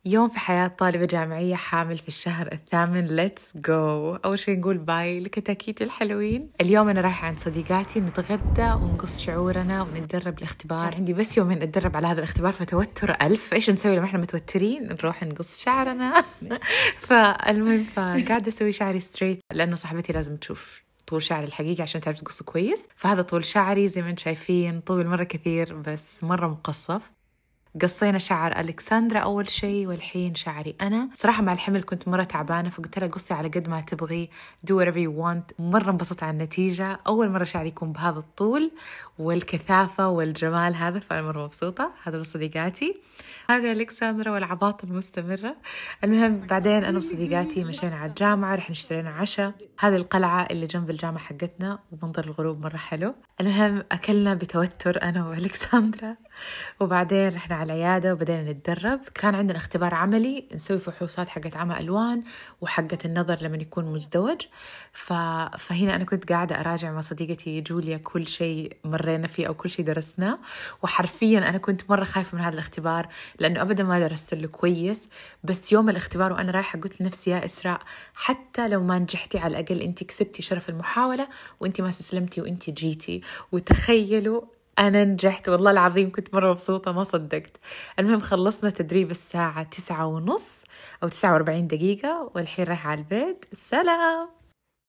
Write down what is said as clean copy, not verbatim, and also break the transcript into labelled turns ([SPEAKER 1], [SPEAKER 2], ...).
[SPEAKER 1] يوم في حياة طالبة جامعية حامل في الشهر الثامن. ليتس جو. أول شي نقول باي لكتاكيتي الحلوين. اليوم أنا رايحة عند صديقاتي نتغدى ونقص شعورنا ونتدرب الاختبار. عندي بس يومين أتدرب على هذا الاختبار فتوتر ألف. إيش نسوي لما إحنا متوترين؟ نروح نقص شعرنا. فالمهم فقاعدة أسوي شعري ستريت لأنه صاحبتي لازم تشوف طول شعري الحقيقي عشان تعرف تقصه كويس. فهذا طول شعري زي ما انتم شايفين، طول مرة كثير بس مرة مقصف. قصينا شعر ألكسندرا أول شيء، والحين شعري أنا. صراحة مع الحمل كنت مرة تعبانة فقلت لها قصي على قد ما تبغي، do whatever you want. مرة انبسطت على النتيجة، أول مرة شعري يكون بهذا الطول والكثافة والجمال هذا، فأنا مرة مبسوطة. هذا بصديقاتي، هذا ألكسندرا والعباطة المستمرة. المهم بعدين أنا وصديقاتي مشينا على الجامعة، رح نشترينا عشاء. هذه القلعة اللي جنب الجامعة حقتنا ومنظر الغروب مرة حلو. المهم أكلنا بتوتر أنا وألكسندرا، وبعدين رحنا على العيادة وبدأنا نتدرب. كان عندنا اختبار عملي نسوي فحوصات حقت عمى ألوان وحقت النظر لما يكون مزدوج. فهنا أنا كنت قاعدة أراجع مع صديقتي جوليا كل شيء مرينا فيه أو كل شيء درسناه. وحرفيا أنا كنت مرة خايفة من هذا الاختبار لأنه أبدا ما درست له كويس. بس يوم الاختبار وأنا رايحة قلت لنفسي يا إسراء، حتى لو ما نجحتي على الأقل أنت كسبتي شرف المحاولة وأنت ما استسلمتي وأنت جيتي. وتخيلوا أنا نجحت والله العظيم، كنت مرة مبسوطة ما صدقت. المهم خلصنا تدريب الساعة 9:30 أو 49 دقيقة، والحين رايحة على البيت. سلام.